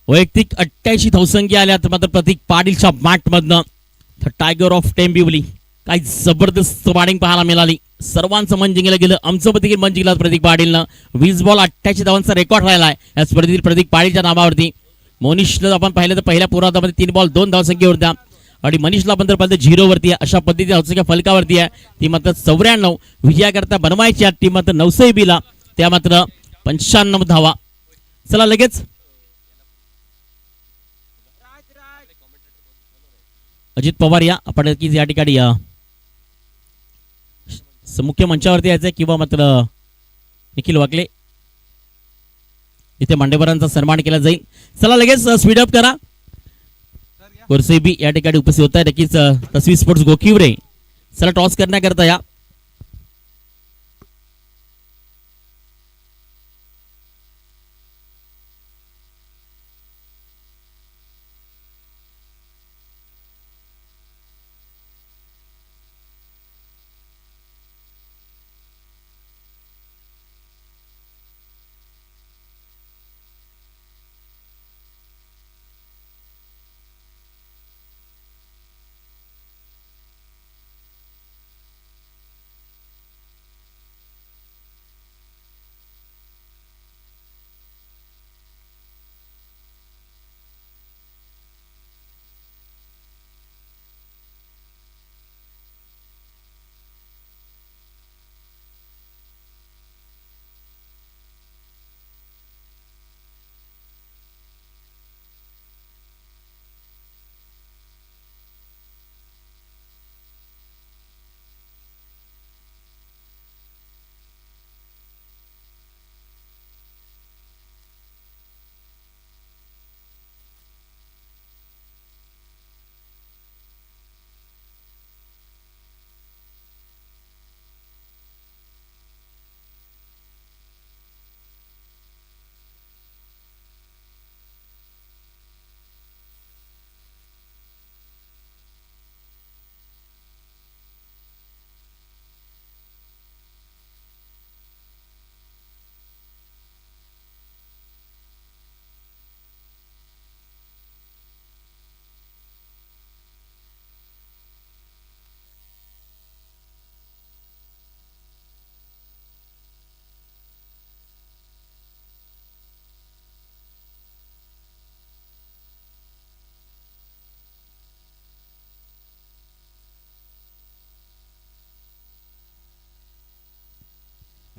वैयक्तिक 88 धावसंख्या आल्यात, मात्र प्रतीक पाटीलच्या मॅट मधनं टायगर ऑफ टेंबिवली काय जबरदस्त बॅटिंग पाहायला मिळाली. सर्वांचं मन जिंकलं गेलं, आमचं देखील मन जिंकलं प्रतीक पाटीलनं. 20 बॉल 88 धावांचा रेकॉर्ड राहिला आहे या स्पर्धेतील प्रतीक पाटीलच्या नावावरती. मोनिशला आपण पाहिलं तर पहिल्या पुरावामध्ये 3 बॉल 2 धावसंख्येवर होत्या आणि मनीषला आपण जर पाहिलं 0 अशा पद्धतीने धावसंख्या फलकावरती आहे. ती मात्र 94 विजयाकरता बनवायची आहे. ती मात्र 900 बीला, त्या मात्र 95 धावा. चला लगेच अजित पवार या आपण की या ठिकाणी मुख्य मंचावरती यायचं किंवा मात्र निखिल वाकले इथे मांडेकरांचा सन्मान केला जाईल. चला लगेच स्पीड अप करा. गोरसेबी या ठिकाणी उपस्थित होत आहे. नक्कीच तस्वीर स्पोर्ट्स गोकिवरे. चला टॉस करण्याकरता या.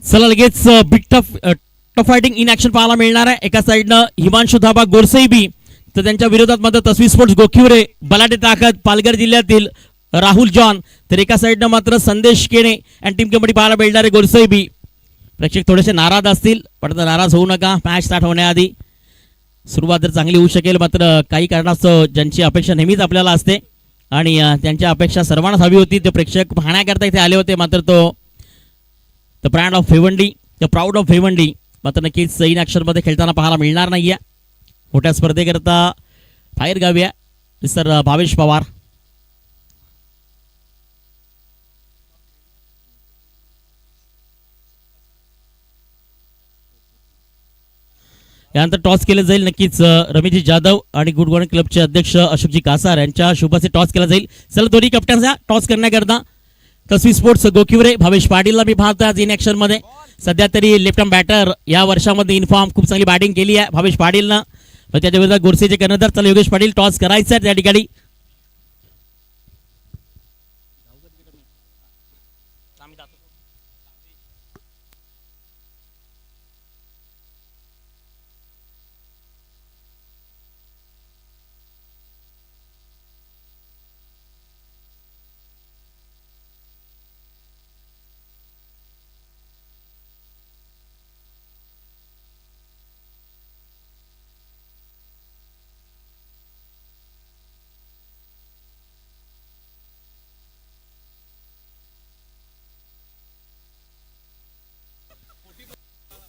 चला लगेच big tough fighting in action पाहायला मिळणार आहे. एका साइडनं हिमांशु धाबा गोरसईबी, तर त्यांच्या विरोधात मात्र तस्वीर स्पोर्ट्स गोखिवरे बलाढ्य ताकद पालघर जिल्ह्यातील राहुल जॉन, तर एका साइडनं मात्र संदेश केणे अँड टीम कमिटी पाहायला मिळणार आहे गोरसईबी. प्रेक्षक थोडेसे नाराज असतील, पण नाराज होऊ नका. मॅच स्टार्ट होण्याआधी सुरुवात जर चांगली होऊ शकेल, मात्र काही कारणास्तव ज्यांची अपेक्षा नेहमीच आपल्याला असते आणि त्यांच्या अपेक्षा सर्वांनाच हवी होती, ते प्रेक्षक पाहण्याकरता इथे आले होते, मात्र तो the brand of Bhiwandi, the proud of Bhiwandi मात्र नक्कीच इन ॲक्शनमध्ये खेळताना पाहायला मिळणार नाही आहे. मोठ्या स्पर्धेकरता बाहेरगावी आहे मिस्टर भावेश पवार. यानंतर टॉस केलं जाईल. नक्कीच रमेशजी जाधव आणि गुड मॉर्निंग क्लबचे अध्यक्ष अशोकजी कासार यांच्या शुभाचे टॉस केला जाईल. चला दोन्ही कॅप्टन्स टॉस करण्याकरता तस्वीर स्पोर्ट्स गोखिवरे भावेश पाटीलला मी पाहतो आज इन ॲक्शन मध्ये. सध्या तरी लेफ्ट आर्म बॅटर या वर्षामध्ये इन्फॉर्म खूप चांगली बॅटिंग केली आहे भावेश पाटीलनं. त्याच्या विरोधात गोरसेचे कर्णधार चला योगेश पाटील टॉस करायचा आहे त्या ठिकाणी.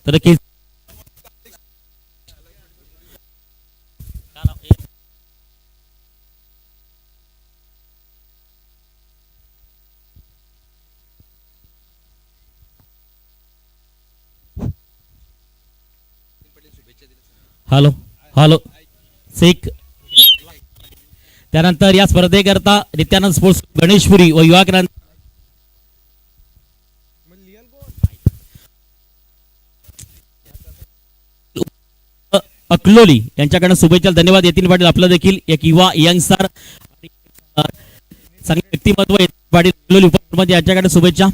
तर नक्कीच हॅलो हॅलो शेख. त्यानंतर या स्पर्धेकरता नित्यानंद स्पोर्ट्स गणेशपुरी व युवा क्रांती अकलोली यांच्याकडनं शुभेच्छा धन्यवाद. यतीन पाटील आपलं देखील एक युवा यंगस्टर चांगले व्यक्तिमत्व यतीन पाटील अकलोली उपप्रमुख यांच्याकडे शुभेच्छा.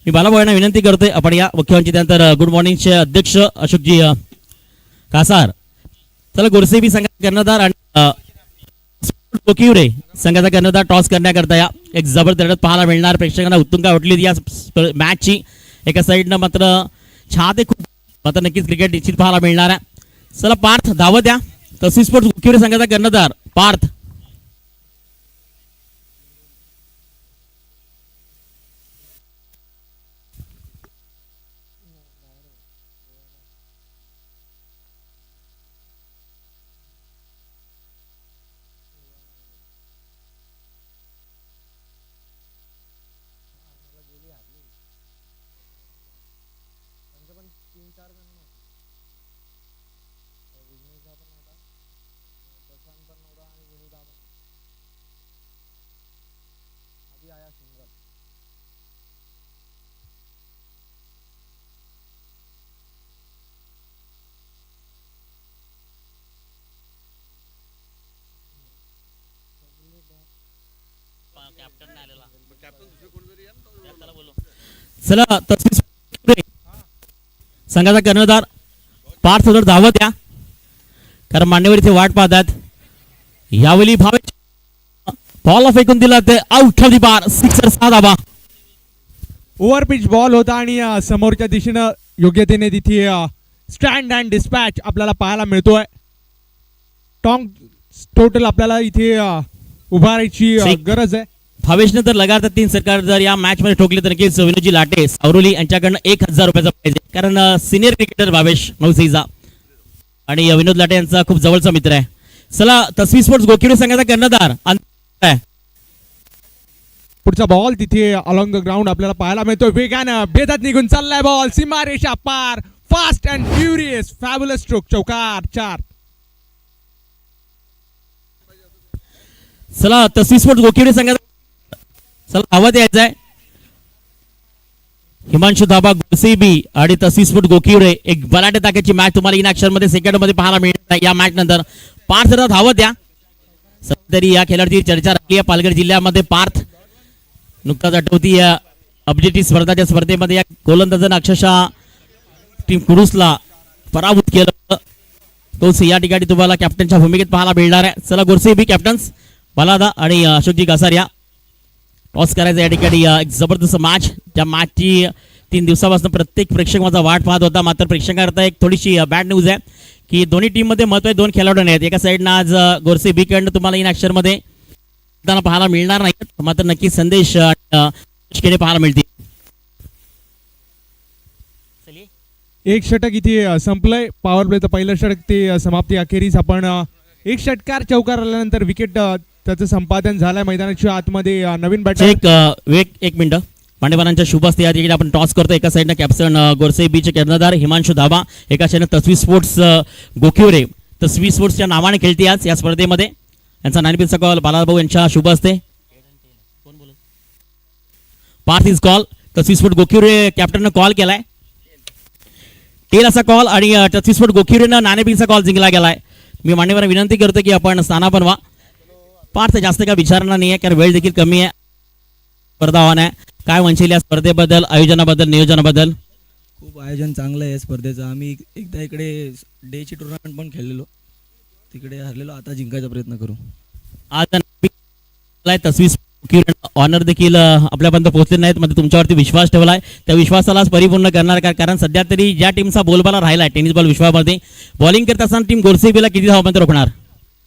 मी बालाभाईंना विनंती करतोय आपण या मुख्यमंत्री त्यानंतर गुड मॉर्निंगचे अध्यक्ष अशोकजी कासार. चला गोरसेबी संघाचा कर्णधार आणि कोकिवरे संघाचा कर्णधार टॉस करण्याकरता या एक जबरदस्त लढत पाहायला मिळणार. प्रेक्षकांना उत्तुंगा वाटली या मॅचची. एका साईडनं मात्र छाते खूप मात्र नक्कीच क्रिकेट निश्चित पाहायला मिळणार आहे. चला पार्थ धावत या तसवी स्पोर्ट्स कोकिवरे संघाचा कर्णधार पार्थ. चला तसवी संघाचा कर्णधार पार्थ जर धावत या कारण मान्यवर इथे वाट पाहतात. यावेळी भावेश बॉल फेकून दिला ते out of the bar. Sixer 6 धावा. ओव्हर पिच बॉल होता आणि समोरच्या दिशेनं योग्यतेने तिथे स्टँड अँड डिस्पॅच आपल्याला पाहायला मिळतोय. टॉंग टोटल आपल्याला इथे उभारायची गरज आहे. भावेशने तर लगातार 3 सरकार जर या मॅच मध्ये ठोकले तर नक्कीच विनोदजी लाटे सावरोली यांच्याकडनं 1000 रुपयाचा प्राइज आहे. कारण सिनियर क्रिकेटर भावेश नवसीजा आणि विनोद लाटे यांचा खूप जवळचा मित्र आहे. चला तसवी स्पोर्ट्स गोकिवरे संघाचा कर्णधार पुढचा बॉल तिथे अलॉंग द ग्राउंड आपल्याला पाहायला मिळतोय. वेगानं बेदात निघून चाललाय बॉल. सीमारेषा पार. Fast and furious fabulous stroke. चौकार 4. चला तसवी स्पोर्ट्स गोकिवरे संघाचा चला धावत यायचा आहे. हिमांशु धाबा गोसीबी आणि तसवी स्पोर्ट्स गोकिवरे एक बलाढ्य ताकदची मॅच तुम्हाला इन ऍक्शन मध्ये सेकंड मध्ये पाहायला मिळणार आहे. या मॅच नंतर पार्थ जरा धावत या. सध्या या खेळाडूची चर्चा रंगली आहे पालघर जिल्ह्यामध्ये. पार्थ नुकताच आठवती या ऑब्जेक्टिव्ह स्पर्धाच्या स्पर्धेमध्ये या गोलंदाजानं अक्षरशः टीम कुडूसला पराभूत केलं. तोच या ठिकाणी तुम्हाला कॅप्टनच्या भूमिकेत पाहायला मिळणार आहे. चला गोरसेबी कॅप्टन्स बलादा आणि अशोकजी कासारिया टॉस करायचा या ठिकाणी. एक जबरदस्त मॅच. त्या मॅचची 3 दिवसापासून प्रत्येक प्रेक्षक माझा वाट पाहत होता. मात्र प्रेक्षकांकरता एक थोडीशी बॅड न्यूज आहे की दोन्ही टीम मध्ये महत्त्वाचे 2 खेळाडू आहेत. एका साईडनं आज गोरसेबी कडनं तुम्हाला इन ऍक्शन मध्ये पाहायला मिळणार नाही. मात्र नक्की संदेश पाहायला मिळतील. एक षटक इथे संपलंय. पॉवर प्लेचं पहिलं षटक ते समाप्ती अखेरीस आपण एक षटकार चौकार आल्यानंतर विकेट त्याचं संपादन झालंय. मैदानाच्या आतमध्ये नवीन बॅटर एक मिनिट मांडेवारांच्या शुभ असते या ठिकाणी आपण टॉस करतो. एका साईडनं कॅप्टन गोरसेबीचे कर्णधार हिमांशु धाबा. एका साईडनं तसवी स्पोर्ट्स गोकिवरे तसवी स्पोर्ट्सच्या नावाने खेळते आज या स्पर्धेमध्ये. यांचा नाणेफेकचा कॉल बालाभाऊ यांच्या शुभ असते. Parth is call. Tasvi sports Gokivare कॅप्टननं कॉल केलाय. टेल असा कॉल आणि तसवी स्पोर्ट्स गोकिवरेनं नाणेफेकचा कॉल जिंकला गेलाय. मी मान्यवरांना विनंती करतो की आपण स्थानापन्न व्हा. पार्थ जास्त काय विचारणार नाही आहे कारण वेळ देखील कमी आहे. स्पर्धा आव्हान आहे. काय म्हणशील या स्पर्धेबद्दल, आयोजनाबद्दल, नियोजनाबद्दल? खूप आयोजन चांगलं आहे स्पर्धेचं. आम्ही एकदा इकडे डेची टुर्नामेंट पण खेळलेलो, तिकडे हरलेलो. आता जिंकायचा प्रयत्न करू. आज तसवी ऑनर देखील आपल्यापर्यंत पोहोचले नाहीत. म्हणजे तुमच्यावरती विश्वास ठेवलाय. त्या विश्वासाला परिपूर्ण करणार का? कारण सध्या तरी ज्या टीमचा बोलबाला राहिलाय टेनिस बॉल विश्वामध्ये बॉलिंग करत असताना टीम गोरसेबीला किती धावापर्यंत रोखणार?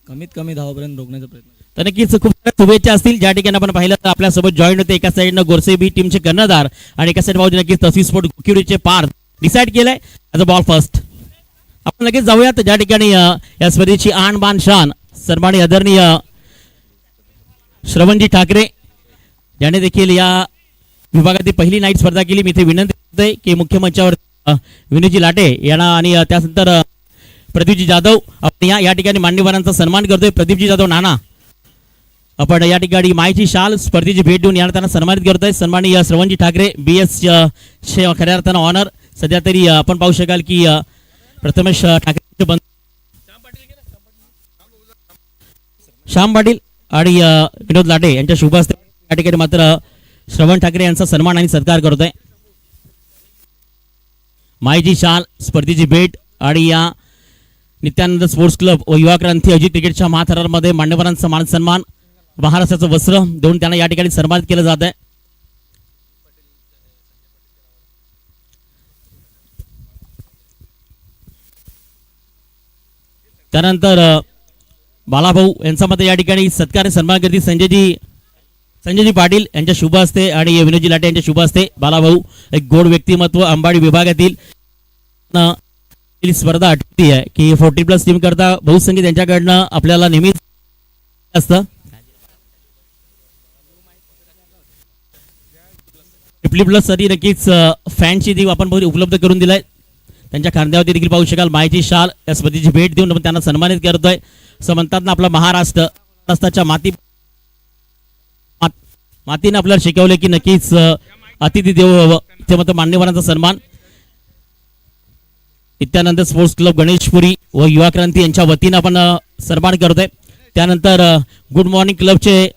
कमीत कमी धावापर्यंत रोखण्याचा प्रयत्न. तर नक्कीच खूप साऱ्या शुभेच्छा असतील. ज्या ठिकाणी आपण पाहिलं तर आपल्यासोबत जॉईन होते एका साईडनं गोरसेबी टीमचे कर्णधार आणि एका साईड बाजूने नक्कीच तसवी स्पोर्ट गोकिवरेचे पार्थ डिसाईड केलंय ॲज अ बॉल फर्स्ट. आपण लगेच जाऊयात ज्या ठिकाणी या स्पर्धेची आण बाण शान सन्माननीय आदरणीय श्रवणजी ठाकरे ज्याने देखील या विभागातील पहिली नाईट स्पर्धा केली. मी इथे विनंती करतोय की मुख्य मंचावर विनोदजी लाटे यांना आणि त्यानंतर प्रदीपजी जाधव आपण या ठिकाणी मान्यवरांचा सन्मान करतोय. प्रदीपजी जाधव नाना आपण या ठिकाणी मायची शाल स्पर्धेची भेट देऊन यांना त्यांना सन्मानित करतोय. सन्माननीय श्रवणजी ठाकरे BS खऱ्या अर्थानं ऑनर. सध्या तरी आपण पाहू शकाल की प्रथमेश ठाकरे श्याम पाटील आणि विनोद लाटे यांच्या शुभ हस्ते या ठिकाणी मात्र श्रवण ठाकरे यांचा सन्मान आणि सत्कार करतोय. मायची शाल स्पर्धेची भेट आणि या नित्यानंद स्पोर्ट्स क्लब व युवा क्रांती अजित क्रिकेटच्या महाथरामध्ये मान्यवरांचा मान सन्मान महाराष्ट्राचं वस्त्र देऊन त्यांना या ठिकाणी सन्मानित केलं जात आहे. त्यानंतर बालाभाऊ यांचा मते या ठिकाणी सत्कार सन्मान करतील संजयजी पाटील यांच्या शुभ हस्ते आणि विनोदजी लाटे यांच्या शुभ हस्ते. बालाभाऊ एक गोड व्यक्तिमत्व अंबाडी विभागातील स्पर्धा आठवती आहे की 40+ टीम करता बहुसंख्य त्यांच्याकडनं आपल्याला नेहमीच असतं. 50+ साठी नक्कीच फॅनची टीम आपण उपलब्ध करून दिलाय. त्यांच्या खांद्यावरती देखील पाहू शकाल मायची शाल या स्पर्धेची भेट देऊन आपण त्यांना सन्मानित करतोय. असं म्हणतात ना आपला महाराष्ट्राच्या मातीने आपल्याला शिकवले की नक्कीच अतिथी देवो ते मात्र मान्यवरांचा सन्मान. नित्यानंद स्पोर्ट्स क्लब गणेशपुरी व युवा क्रांती यांच्या वतीनं आपण सन्मान करतोय. त्यानंतर गुड मॉर्निंग क्लबचे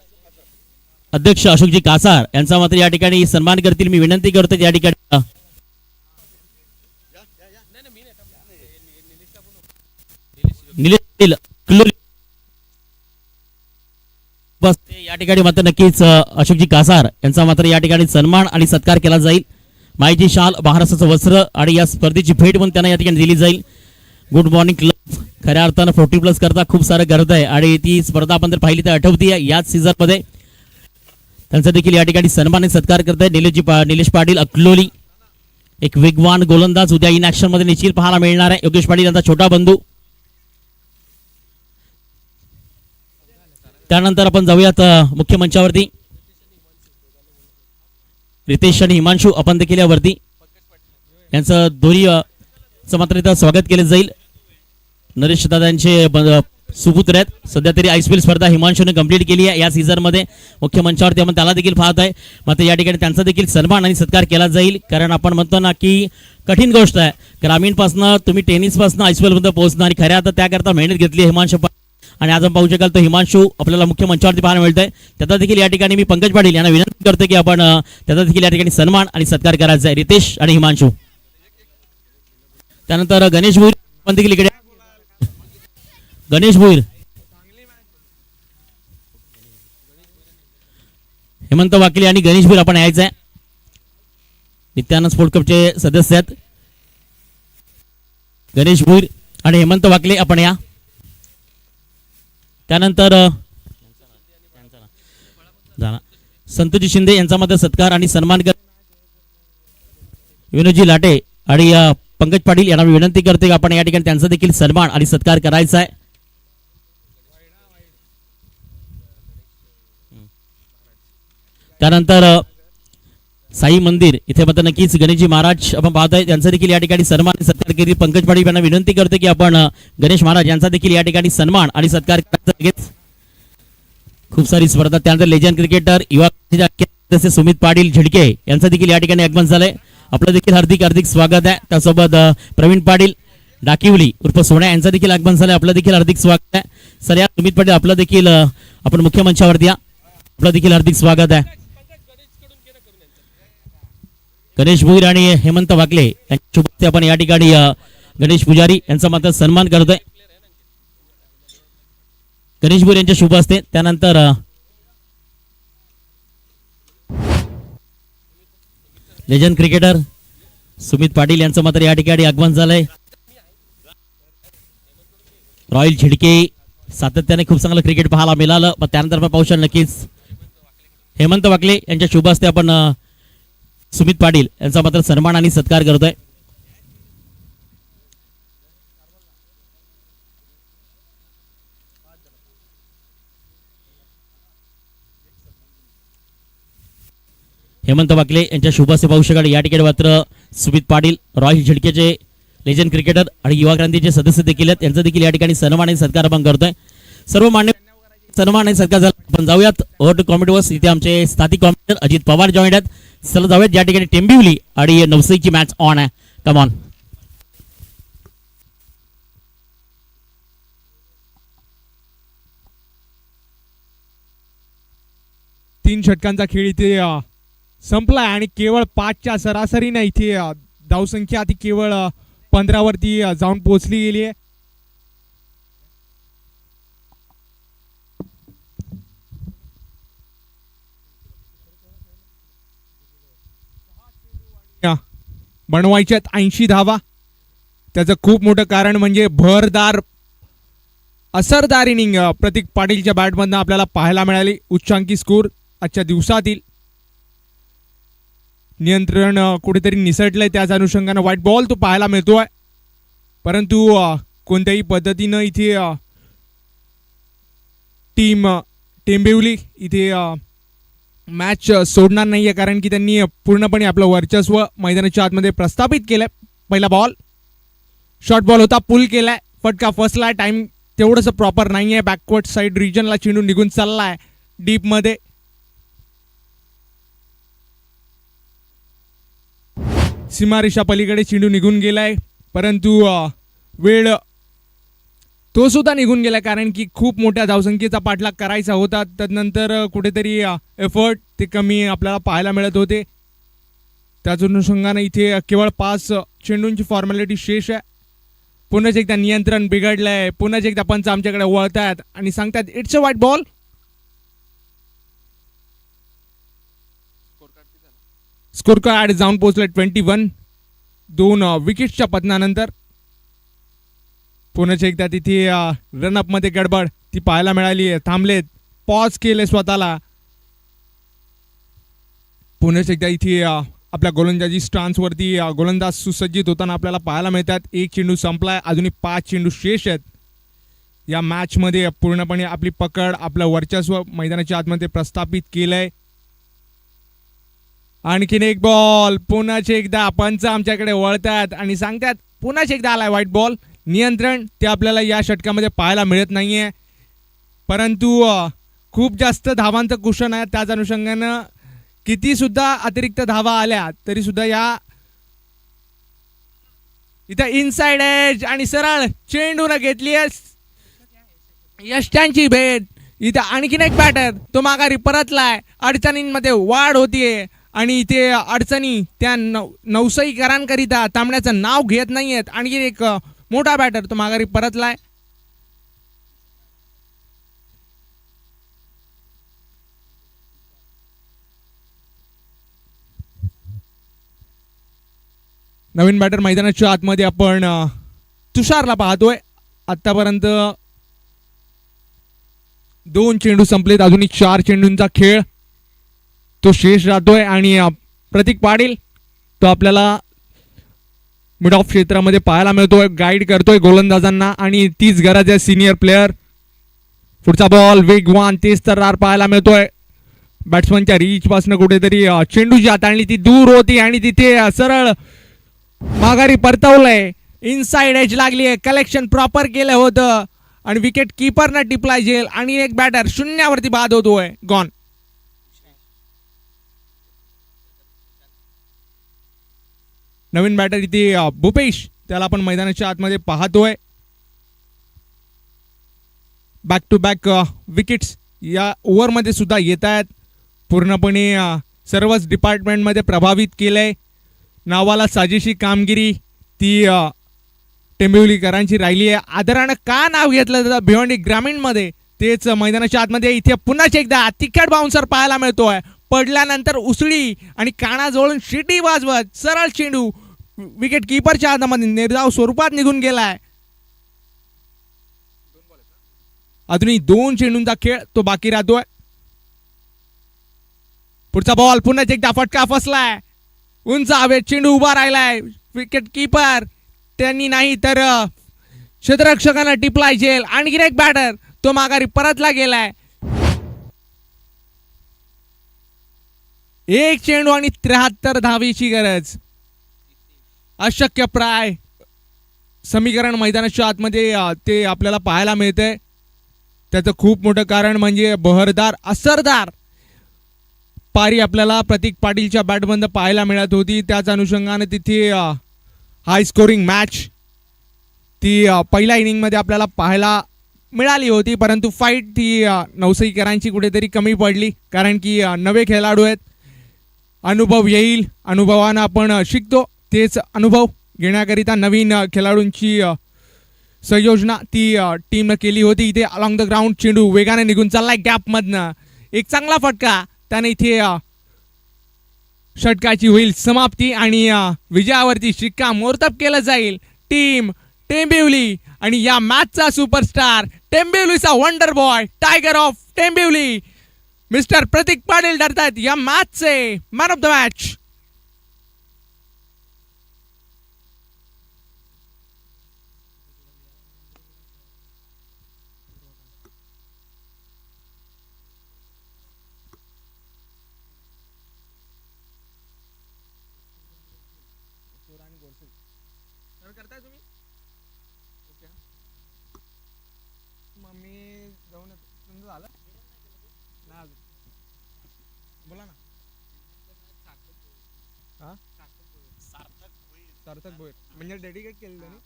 अध्यक्ष अशोकजी कासार यांचा मात्र या ठिकाणी सन्मान करतील. मी विनंती करतो या ठिकाणी निलेश क्लोली या ठिकाणी मात्र नक्कीच अशोकजी कासार यांचा मात्र या ठिकाणी सन्मान आणि सत्कार केला जाईल. मायची शाल महाराष्ट्राचं वस्त्र आणि या स्पर्धेची भेट म्हणून त्यांना या ठिकाणी दिली जाईल. गुड मॉर्निंग क्लब खऱ्या अर्थानं 40+ करता खूप सारं करत आहे आणि ती स्पर्धा आपण जर पाहिली तर आठवती आहे. याच सीझनमध्ये त्यांचा देखील या ठिकाणी सन्मान आणि सत्कार करत आहे निलेश पाटील अकलोली. एक वेगवान गोलंदाज उद्या इन ऍक्शन मध्ये निश्चित पाहायला मिळणार आहे. योगेश पाटील यांचा छोटा बंधू. त्यानंतर आपण जाऊयात मुख्य मंचावरती. रितेश आणि हिमांशू आपण देखील यावरती यांचं दोन्ही मात्र इथं स्वागत केले जाईल. नरेश दादांचे सुपुत्र आहेत. सध्या तरी आयपीएल स्पर्धा हिमांशूने कंप्लीट केली आहे या सीझन मध्ये. मुख्य मंचावरती आपण त्याला देखील पाहत आहे. मात्र या ठिकाणी त्यांचा देखील सन्मान आणि सत्कार केला जाईल. कारण आपण म्हणतो ना की कठीण गोष्ट आहे ग्रामीणपासनं तुम्ही टेनिसपासनं आयपीएल मध्ये पोहोचणं आणि खऱ्या आता त्याकरता मेहनत घेतली आहे हिमांशू आणि आज आपण पाहू शकाल तो हिमांशू आपल्याला मुख्य मंचावरती पाहायला मिळतोय. त्याचा देखील या ठिकाणी मी पंकज पाटील यांना विनंती करतो की आपण त्याचा देखील या ठिकाणी सन्मान आणि सत्कार करायचा आहे. रितेश आणि हिमांशू. त्यानंतर गणेश भोईर पण देखील इकडे. गणेश भोईर हेमंत वाकले आणि गणेश भोईर आपण यायचं आहे. नित्यानंद स्पोर्ट क्लबचे सदस्य आहेत गणेश भोईर आणि हेमंत वाकले आपण या. त्यानंतर संतोषजी शिंदे यांचा मध्ये सत्कार आणि सन्मान कर. विनोदजी लाटे आणि पंकज पाटील यांना विनंती करते की आपण या ठिकाणी त्यांचा देखील सन्मान आणि सत्कार करायचा आहे. त्यानंतर साई मंदिर इथे मात्र नक्कीच गणेशजी महाराज आपण पाहतोय त्यांचा देखील या ठिकाणी सन्मान आणि सत्कार केली. पंकज पाटील यांना विनंती करते की आपण गणेश महाराज यांचा देखील या ठिकाणी सन्मान आणि सत्कार करायचा. खूप सारी स्पर्धा. त्यानंतर लेजंड क्रिकेटर युवा सदस्य सुमित पाटील झिडके यांचा देखील या ठिकाणी आगमन झालंय. आपलं देखील हार्दिक स्वागत आहे. त्यासोबत प्रवीण पाटील डाकिवली उर्फ सोन्या यांचा देखील आगमन झालंय. आपलं देखील हार्दिक स्वागत आहे. सर या सुमित पाटील आपलं देखील आपण मुख्य मंचावरती या. आपलं देखील हार्दिक स्वागत आहे. गणेश भोईर आणि हेमंत वाकले यांच्या शुभ हस्ते आपण या ठिकाणी गणेश पुजारी यांचा मात्र सन्मान करतोय. गणेश भोईर यांच्या शुभ हस्ते. त्यानंतर लेजंड क्रिकेटर सुमित पाटील यांचं मात्र या ठिकाणी आगमन झालंय. रॉयल झिडके सातत्याने खूप चांगलं क्रिकेट पाहायला मिळालं. पण त्यानंतर आपण पाहू शकतो नक्कीच हेमंत वाकले यांच्या शुभ हस्ते आपण सुमित पाटील यांचा मात्र सन्मान आणि सत्कार करतोय. हेमंत वाकले यांच्या शुभस्य पाहू शकाल. या ठिकाणी मात्र सुमित पाटील रॉयल झिडकेचे लेजंड क्रिकेटर आणि युवा क्रांतीचे सदस्य देखील आहेत. यांचा देखील या ठिकाणी सन्मान आणि सत्कार आपण करतोय. सर्व मान्य सन्मान आणि सत्कार झाला. आपण जाऊयात ओव्हर टू कॉमेंटवर्स. इथे आमचे स्थानिक कॉमेंटर अजित पवार जॉईंट आहेत. चला जाऊयात. या ठिकाणी टेंबिवली आणि नवसईची मॅच ऑन आहे. Come on. तीन षटकांचा खेळ इथे संपलाय आणि केवळ 5च्या सरासरीने इथे धावसंख्या ती केवळ 15 वरती जाऊन पोहोचली गेली आहे. बनवायच्यात 80 धावा. त्याचं खूप मोठं कारण म्हणजे भरदार असरदार इनिंग प्रतीक पाटीलच्या बॅटमधनं आपल्याला पाहायला मिळाली. उच्चांकी स्कोर आजच्या दिवसातील. नियंत्रण कुठेतरी निसटलंय. त्याच अनुषंगानं व्हाईट बॉल तो पाहायला मिळतोय. परंतु कोणत्याही पद्धतीनं इथे टीम टेंबिवली इथे मॅच सोडणार नाहीये, कारण की त्यांनी पूर्णपणे आपलं वर्चस्व मैदानाच्या आतमध्ये प्रस्थापित केलंय. पहिला बॉल शॉर्ट बॉल होता, पुल केलाय, फटका फसलाय. टाइम तेवढंच प्रॉपर नाहीये. बॅकवर्ड साईड रिजनला चेंडू निघून चाललाय डीप मध्ये. सीमारेषा पलीकडे चेंडू निघून गेलाय, परंतु वेळ तो सुद्धा निघून गेला, कारण की खूप मोठ्या धावसंख्येचा पाठलाग करायचा होता. त्यानंतर कुठेतरी एफर्ट ते कमी आपल्याला पाहायला मिळत होते. त्याच अनुषंगाने इथे केवळ 5 चेंडूंची फॉर्मॅलिटी शेष आहे. पुन्हा एकदा नियंत्रण बिघडलंय. पुन्हा एकदा पंच आमच्याकडे वळतात आणि सांगतात it's a white ball. Score card जाऊन पोहोचले 21. 2 विकेट्सच्या पतनानंतर पुन्हा एकदा तिथे रनअप मध्ये गडबड ती पाहायला मिळाली. थांबलेत, पॉज केले स्वतःला. पुन्हा एकदा इथे आपल्या गोलंदाजी स्टान्सवरती गोलंदाज सुसज्जित होताना आपल्याला पाहायला मिळतात. 1 चेंडू संपलाय, अजूनही 5 चेंडू शेष आहेत. या मॅच मध्ये पूर्णपणे आपली पकड, आपलं वर्चस्व मैदानाच्या आतमध्ये प्रस्थापित केलंय. आणखीन एक बॉल. पुन्हा एकदा पंच आमच्याकडे वळतात आणि सांगतात पुन्हा एकदा आलाय व्हाईट बॉल. नियंत्रण ते आपल्याला या षटकामध्ये पाहायला मिळत नाहीये, परंतु खूप जास्त धावांचं कुशन आहे. त्याच अनुषंगानं किती सुद्धा अतिरिक्त धावा आल्या तरी सुद्धा या इथं इनसाइड एज आणि सरळ चेंडून घेतली यष्ट्यांची भेट. इथं आणखीन एक बॅटर तो माघारी परतलाय. अडचणींमध्ये वाढ होतीये आणि इथे अडचणी त्या नवसईकरांकरिता थांबण्याचं नाव घेत नाहीयेत. आणखी एक मोठा बॅटर तो माघारी परतलाय. नवीन बॅटर मैदानाच्या आतमध्ये आपण तुषारला पाहतोय. आतापर्यंत 2 चेंडू संपलेत, अजूनही 4 चेंडूंचा खेळ तो शेष राहतोय. आणि प्रतीक पाटील तो आपल्याला मिड ऑफ क्षेत्रामध्ये पाहायला मिळतोय, गाईड करतोय गोलंदाजांना आणि तीच गरज आहे सिनियर प्लेअर. पुढचा बॉल वेगवान तेज तर्रार पाहायला मिळतोय. बॅट्समनच्या रीच पासून कुठेतरी चेंडूची हाताळणी ती दूर होती आणि तिथे सरळ माघारी परतवलंय. इनसाइड एज लागली, कलेक्शन प्रॉपर केलं होतं आणि विकेट कीपरनं टिपलाय जेल. आणि एक बॅटर शून्यावरती बाद होतोय, गॉन. नवीन बॅटर इथे भूपेश त्याला आपण मैदानाच्या आतमध्ये पाहतोय. बॅक टू बॅक विकेट्स या ओव्हरमध्ये सुद्धा येत आहेत. पूर्णपणे सर्वच डिपार्टमेंटमध्ये प्रभावित केलंय. नावाला साजेशी कामगिरी ती टेंबिवलीकरांची राहिली आहे. आदरानं का नाव घेतलं जातं भिवंडी ग्रामीणमध्ये तेच मैदानाच्या आतमध्ये इथे पुन्हा एकदा तिखट बाउन्सर पाहायला मिळतोय. पडल्यानंतर उसळी आणि कानाजवळून शिटी वाजवत सरळ चेंडू विकेट कीपरच्या हातामध्ये निर्धाव स्वरूपात निघून गेलाय. अजूनही 2 चेंडूंचा खेळ तो बाकी राहतोय. पुढचा बॉल पुन्हा एकदा फटका फसलाय. उंच हवेत चेंडू उभा राहिलाय. विकेट कीपर त्यांनी नाही तर क्षेत्ररक्षकांना टिपलाय जेल. आणखी एक बॅटर तो माघारी परतला गेलाय. एक चेंडू आणि 73 धावेची गरज. अशक्य प्राय समीकरण मैदानाच्या आतमध्ये ते आपल्याला पाहायला मिळते. त्याचं खूप मोठं कारण म्हणजे बहरदार असरदार पारी आपल्याला प्रतीक पाटीलच्या बॅटबंद पाहायला मिळत होती. त्याच अनुषंगाने तिथे हाय स्कोरिंग मॅच ती पहिल्या इनिंगमध्ये आपल्याला पाहायला मिळाली होती. परंतु फाईट ती नवसईकरांची कुठेतरी कमी पडली, कारण की नवे खेळाडू आहेत. अनुभव येईल, अनुभवानं आपण शिकतो. तेच अनुभव घेण्याकरिता नवीन खेळाडूंची संयोजना ती टीमनं केली होती. इथे अलॉंग द ग्राउंड चेंडू वेगाने निघून चाललाय गॅपमधनं. एक चांगला फटका त्याने इथे षटकाची होईल समाप्ती आणि विजयावरती शिक्कामोर्तब केलं जाईल. टीम टेंबिवली आणि या मॅचचा सुपरस्टार टेंबिवलीचा wonder boy tiger of Tembivli mister Prateek Patil ठरतात या मॅचचे मॅन ऑफ द मॅच. करताय तुम्ही ओके. मग मी जाऊन येतो. तुमचं झालं ना अजून? बोला ना. हा सार्थक भोईर म्हणजे डेडिकेट केलेलं त्यांनी.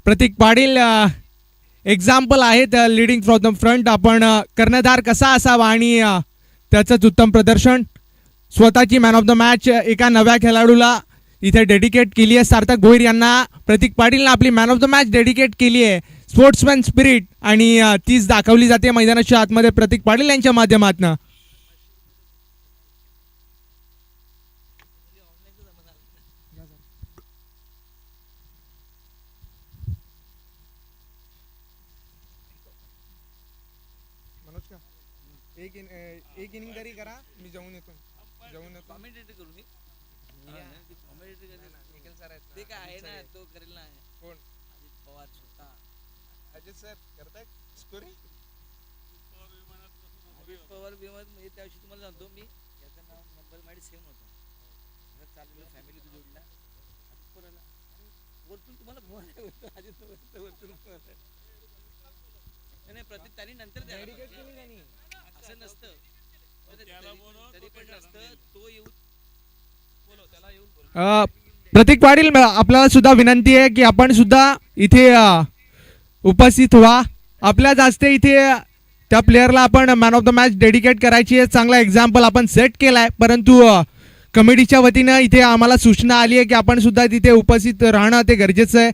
प्रतीक पाटील एक्झाम्पल आहेत लिडिंग फ्रॉम द फ्रंट. आपण कर्णधार कसा असावा आणि त्याचंच उत्तम प्रदर्शन. स्वतःची मॅन ऑफ द मॅच एका नव्या खेळाडूला इथे डेडिकेट केली आहे. सार्थक भोईर यांना प्रतीक पाटीलनं आपली man of the match dedicate केली आहे. स्पोर्ट्समॅन स्पिरिट आणि तीच दाखवली जाते मैदानाच्या आतमध्ये प्रतीक पाटील यांच्या माध्यमातून. मनोज का एक इनिंग तरी करा. मी जाऊन येतो. कॉमेंटेटर करू मी ते काय आहे ना, तो करेल ना. कोण? अजित पवार स्वतः. अजित सर करताय स्कोरिंग. अजित पवार विमान म्हणजे त्या दिवशी तुम्हाला सांगतो मी, याचं नाव नंबर माझी सेम होता. असं चाललेलं फॅमिली तू जोडला अजित पवारला आणि वरतून तुम्हाला फोन होतो अजित पवार वरतून phone आला. नाही प्रतीक त्यांनी नंतर डेडिकेट केली त्यांनी. असं नसतं तरी पण नसतं. तो येऊन बोलो त्याला येऊन बोल. प्रतीक पाटील आपल्याला सुद्धा विनंती आहे की आपण सुद्धा इथे उपस्थित व्हा. आपल्या जास्त इथे त्या प्लेअरला आपण man of the match dedicate करायची आहे. चांगला एक्झाम्पल आपण सेट केलाय. परंतु कमिटीच्या वतीनं इथे आम्हाला सूचना आली आहे की आपण सुद्धा तिथे उपस्थित राहणं ते गरजेचं आहे.